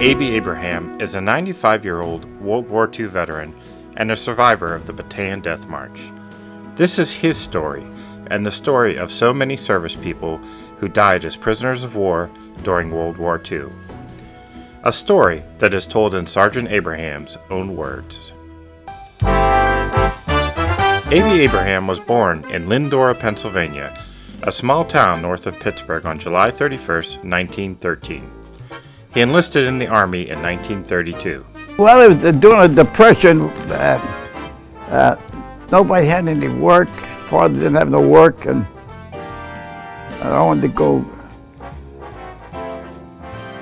Abie Abraham is a 95-year-old World War II veteran and a survivor of the Bataan Death March. This is his story, and the story of so many service people who died as prisoners of war during World War II. A story that is told in Sergeant Abraham's own words. Abie Abraham was born in Lindora, Pennsylvania, a small town north of Pittsburgh, on July 31st, 1913. He enlisted in the Army in 1932. Well, it was during the Depression. Nobody had any work. Father didn't have no work, and I wanted to go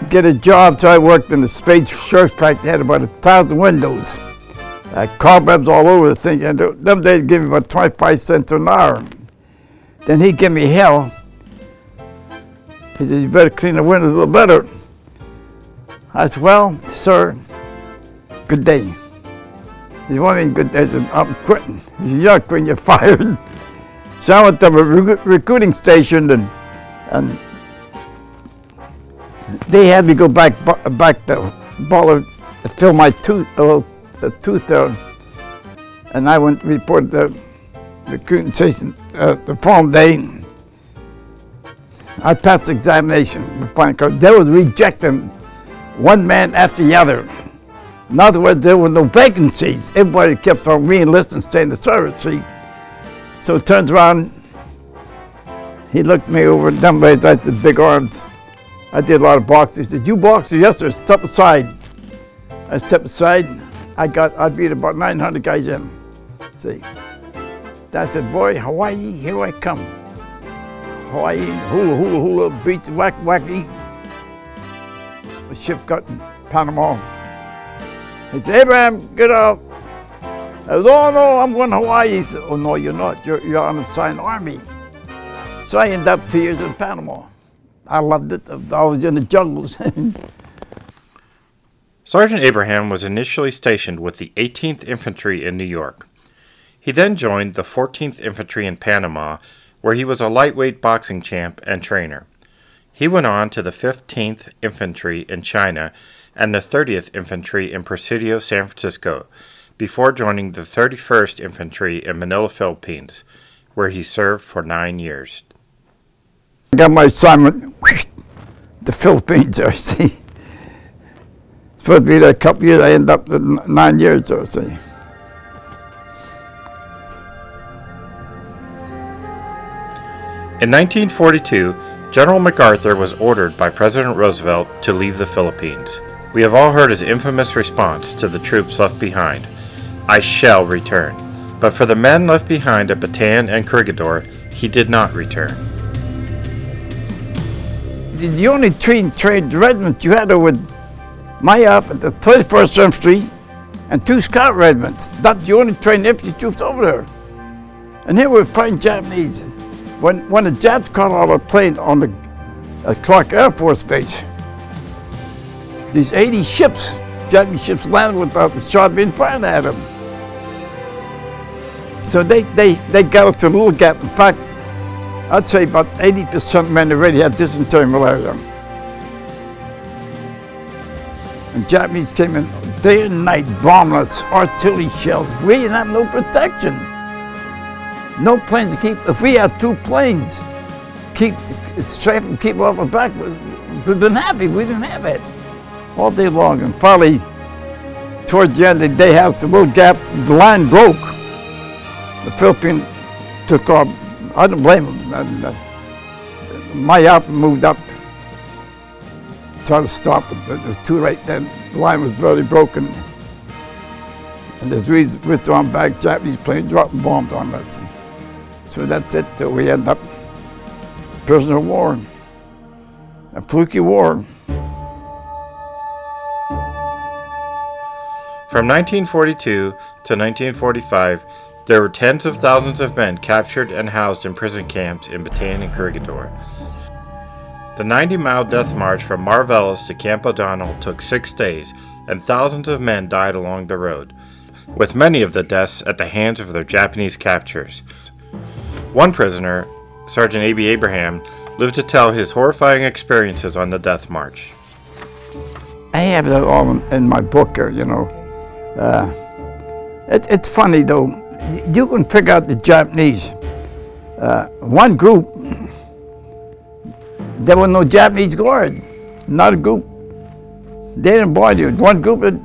get a job, so I worked in the Spade shirt factory. They had about 1,000 windows. Cobwebs all over the thing, and them days gave me about 25 cents an hour. Then he gave me hell. He said, "You better clean the windows a little better." I said, "Well, sir, good day." He said, "One thing, good day." I said, "I'm quitting." He said, "You're not quitting, you're fired." So I went to a recruiting station, and they had me go back to Baller to fill my tooth, the tooth there. And I went to report the recruiting station the following day. I passed the examination, because they were rejecting one man after the other. In other words, there were no vacancies. Everybody kept on re-enlisting and staying in the service. See? So it turns around, he looked me over and them ways, I did big arms. I did a lot of boxing. He said, "You boxer?" "Yes, sir." "Step aside." I stepped aside. I beat about 900 guys in. See? I said, "Boy, Hawaii, here I come." Hawaii, hula, hula, hula, beach, wacky. The ship got in Panama. He said, "Abraham, get up." I said, "Oh no, I'm going to Hawaii." He said, "Oh no, you're not. You're on the assigned army." So I ended up 2 years in Panama. I loved it. I was in the jungles. Sergeant Abraham was initially stationed with the 18th Infantry in New York. He then joined the 14th Infantry in Panama, where he was a lightweight boxing champ and trainer. He went on to the 15th Infantry in China and the 30th Infantry in Presidio, San Francisco, before joining the 31st Infantry in Manila, Philippines, where he served for 9 years. I got my assignment, the Philippines, I see. Supposed to be there a couple years, I ended up with 9 years, I see. In 1942, General MacArthur was ordered by President Roosevelt to leave the Philippines. We have all heard his infamous response to the troops left behind: "I shall return." But for the men left behind at Bataan and Corregidor, he did not return. The only trained regiment you had with my outfit, the 31st Infantry, and 2 scout regiments. That's the only trained infantry troops over there. And here we're fighting Japanese. When the Japs caught out a plane on the Clark Air Force Base, these 80 ships, Japanese ships, landed without the shot being fired at them. So they got us a little gap. In fact, I'd say about 80% of men already had dysentery malaria. And Japanese came in day and night, bombing us, artillery shells. We didn't have no protection. No planes to keep. If we had 2 planes, strafe them, keep off our back, we'd been happy. We didn't have it all day long. And finally, towards the end of the day, had a little gap. The line broke. The Philippines took off. I don't blame them. And, my outfit moved up, tried to stop it. It was too late then. The line was really broken. And as we withdrawn back, Japanese planes dropping bombs on us. So that's it till we end up prisoner of war, a fluky war. From 1942 to 1945, there were tens of thousands of men captured and housed in prison camps in Bataan and Corregidor. The 90-mile death march from Marvelis to Camp O'Donnell took 6 days, and thousands of men died along the road, with many of the deaths at the hands of their Japanese captors. One prisoner, Sergeant Abie Abraham, lived to tell his horrifying experiences on the death march. I have that all in my book here, you know. It's funny though. You can figure out the Japanese. One group, there was no Japanese guard. Not a group. They didn't bother you. One group would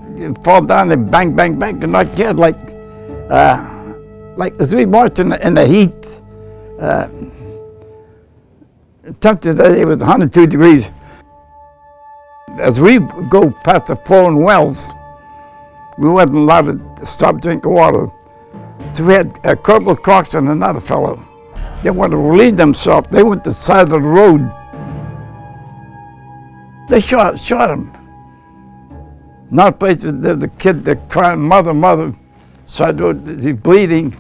fall down and bang, bang, bang, and not get like as we marched in the heat. Temperature that day was 102 degrees. As we go past the flowing wells, we wasn't allowed to stop drinking water. So we had Corporal Croxton and another fellow. They wanted to relieve themselves. They went to the side of the road. They shot him. Not place, there's a kid that crying, mother, side road, he's bleeding.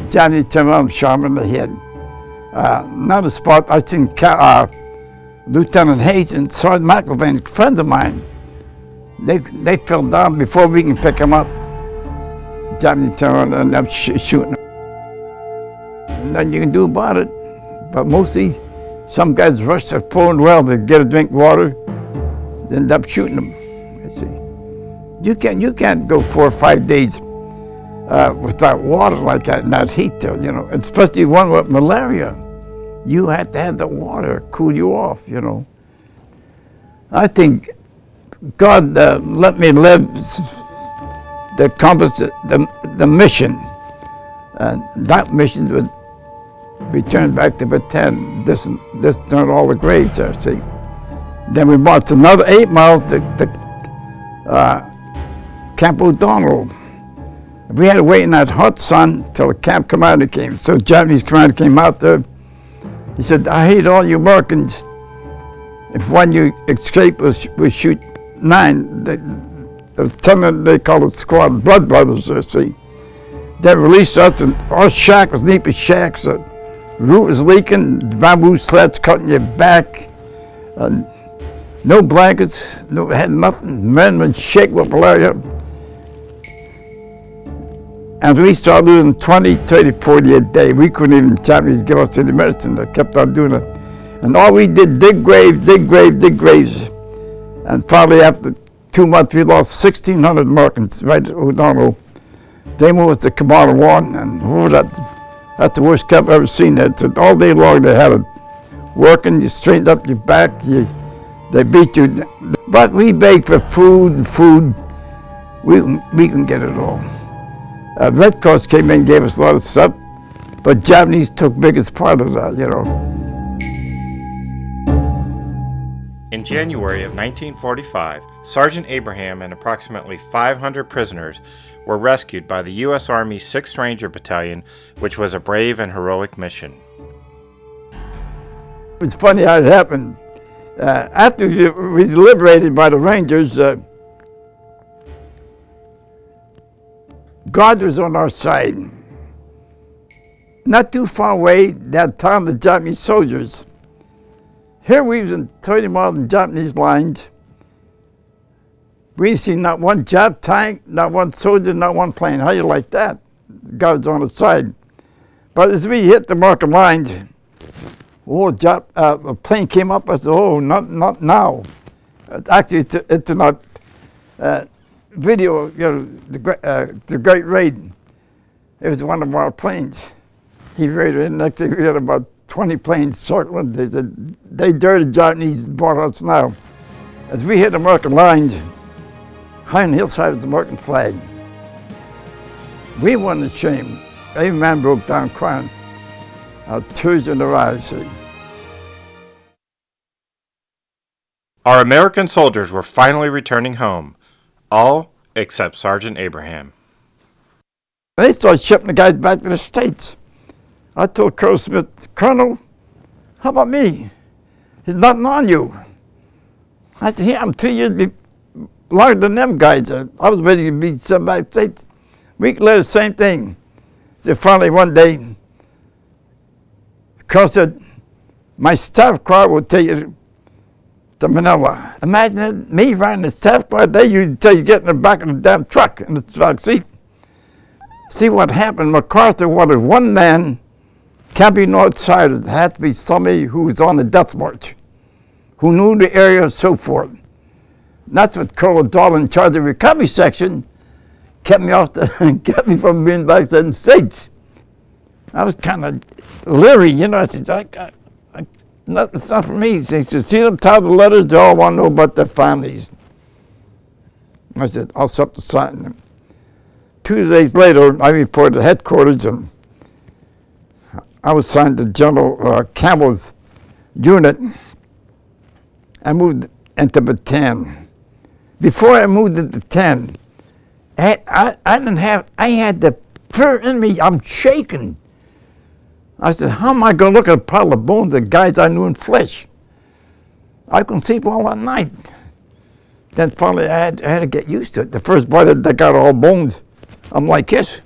Johnny turned around and shot him in the head. Another spot, I seen Lieutenant Hayes and Sergeant McIlvain, friends of mine. They fell down before we can pick them up. Johnny turned around and ended up shooting them. Nothing you can do about it. But mostly, some guys rush their phone well to get a drink of water, they end up shooting them. You see, you can't go 4 or 5 days without water like that in that heat, though, you know. Especially one with malaria, you have to have the water cool you off, you know. I think God let me live to accomplish the mission, and that mission would return back to Bataan. This turned all the graves there, see. Then we marched another 8 miles to Camp O'Donnell. We had to wait in that hot sun till the camp commander came. So the Japanese commander came out there. He said, I hate all you Americans. If one you escape, we'll shoot 9. The 10 they call it squad, blood brothers, you see. They released us, and our shack was deep as shacks. The roof was leaking, bamboo sleds cutting your back. No blankets, had nothing. Men would shake with malaria. And we started losing 20, 30, 40 a day. We couldn't even, Japanese give us any medicine. They kept on doing it. And all we did, dig graves. And finally, after 2 months, we lost 1,600 Americans right at O'Donnell. They moved us to Kamala 1, and that's the worst camp I've ever seen. All day long they had it working, you straightened up your back, they beat you. But we begged for food. We can get it all. Red Cross came in and gave us a lot of stuff, but Japanese took biggest part of that, you know. In January of 1945, Sergeant Abraham and approximately 500 prisoners were rescued by the U.S. Army 6th Ranger Battalion, which was a brave and heroic mission. It's funny how it happened. After we were liberated by the Rangers, God was on our side. Not too far away, that time the Japanese soldiers. Here we was in 30 miles in Japanese lines. We didn't see not one Jap tank, not one soldier, not one plane. How you like that? God was on the side. But as we hit the American lines, a plane came up. I said, oh, not now. Actually, it's not video, you know, the Great Raid. It was one of our planes. He raided it. Next thing we had about 20 planes circling. They said, they dirty Japanese brought us now. As we hit the American lines, high on the hillside was the American flag. We weren't ashamed. Every man broke down crying. Our tears in their eyes, see. Our American soldiers were finally returning home, all except Sergeant Abraham. They started shipping the guys back to the States. I told Colonel Smith, Colonel, how about me? There's nothing on you. I said, yeah, I'm 2 years longer than them guys. I was ready to be sent back to the States. A week later, same thing. So finally one day, the Colonel said, my staff car will take you to Manila. Imagine me riding the staff car, they usually tell you to get in the back of the damn truck in the back seat. See what happened, MacArthur wanted one man, can't be no outsiders. It had to be somebody who was on the death march, who knew the area and so forth. That's what Colonel Dahl in charge of the recovery section kept me kept me from being back in the States. I was kind of leery, you know. I said, it's not for me. He said, see them type of letters, they all want to know about their families. I said, I'll stop to sign them. 2 days later, I reported to headquarters, and I was signed to General Campbell's unit. I moved into Bataan. Before I moved into Bataan, I had the fear in me. I'm shaking. I said, how am I going to look at a pile of bones of guys I knew in flesh? I couldn't sleep all that night. Then finally I had to get used to it. The first bite they got all bones. I'm like this.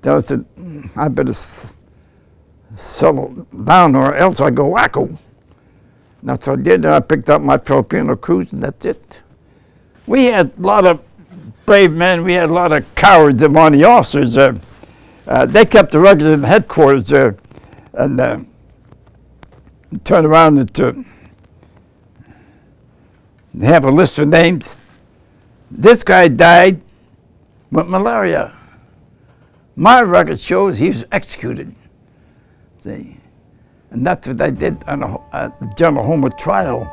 Then I said, I better settle down or else I go wacko. That's what I did. I picked up my Filipino crews, and that's it. We had a lot of brave men. We had a lot of cowards among the officers. They kept the records in headquarters there, and turned around and they have a list of names. This guy died with malaria. My record shows he was executed. See, and that's what I did on a General Homer trial.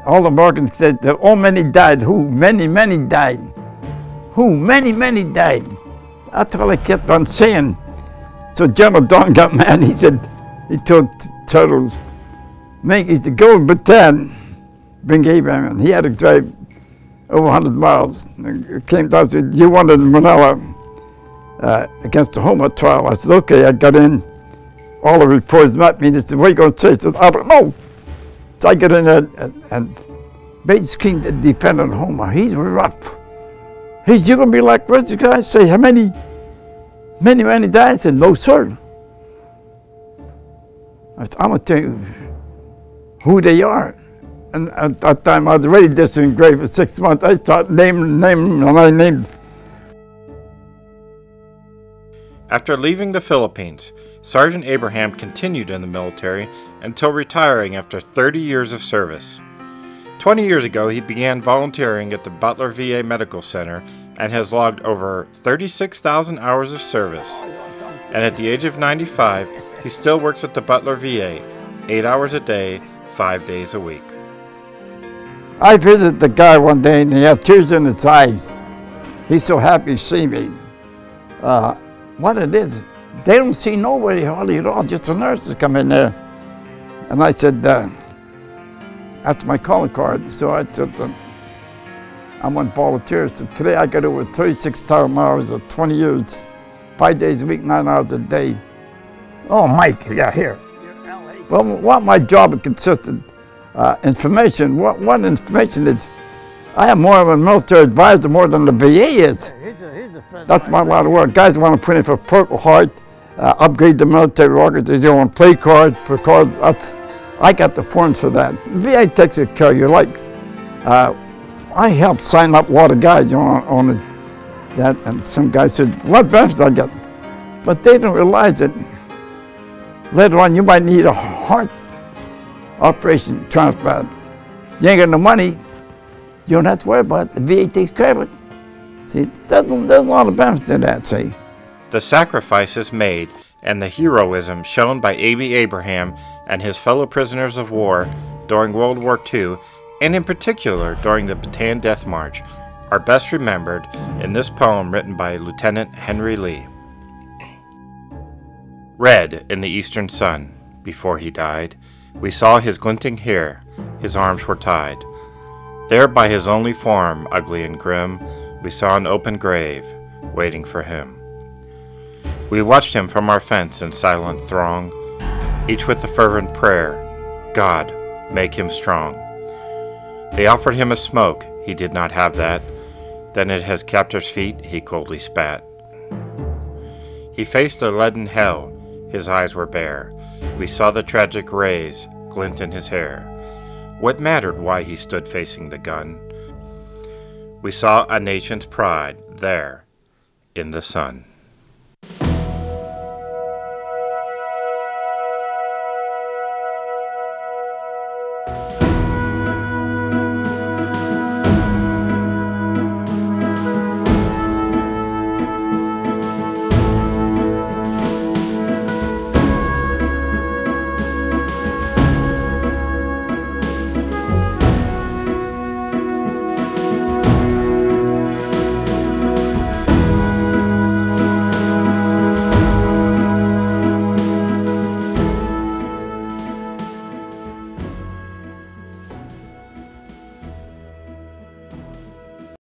All the Americans said that all many died. Who? Many, many died. Who? Many, many died. That's all I kept on saying. So General Don got mad. He said, he told Turtles, he said, go to Bataan, bring Abraham. He had to drive over 100 miles. He came down and said, you wanted Manila against the Homer trial. I said, okay. I got in. All the reporters met me. They said, what are you going to say? I said, I don't know. So I get in there, and Bates King, the defendant Homer, he's rough. He's, you're going to be like the rest of the guys? Say, how many died? I said, no, sir. I said, I'm going to tell you who they are. And at that time, I was already disengaged for 6 months. I started naming, and I named. After leaving the Philippines, Sergeant Abraham continued in the military until retiring after 30 years of service. 20 years ago, he began volunteering at the Butler VA Medical Center and has logged over 36,000 hours of service. And at the age of 95, he still works at the Butler VA, 8 hours a day, 5 days a week. I visited the guy one day, and he had tears in his eyes. He's so happy to see me. What it is, they don't see nobody hardly at all, just the nurses come in there. And I said, that's my calling card. So I said, I'm on volunteers. So today I got over 36,000 hours of 20 years, 5 days a week, 9 hours a day. Oh, Mike, yeah, here. Well, what my job consisted, information. What information is, I am more of a military advisor more than the VA is. That's my line of work. Guys want to put in for Purple Heart, upgrade the military records. They want play cards for cards. I got the forms for that. VA takes care of you. Like, I helped sign up a lot of guys on that, and some guys said, what benefits I get? But they don't realize that later on you might need a heart operation transplant. You ain't got no money, you don't have to worry about it. The VA takes care of it. See, there's a lot of benefits to that, see. The sacrifices made and the heroism shown by Abie Abraham and his fellow prisoners of war during World War II, and in particular during the Bataan Death March, are best remembered in this poem written by Lieutenant Henry Lee. Red in the eastern sun, before he died, we saw his glinting hair, his arms were tied. There by his only form, ugly and grim, we saw an open grave, waiting for him. We watched him from our fence in silent throng, each with a fervent prayer, God, make him strong. They offered him a smoke, he did not have that. Then at his captor's feet he coldly spat. He faced a leaden hell, his eyes were bare. We saw the tragic rays glint in his hair. What mattered why he stood facing the gun? We saw a nation's pride there in the sun.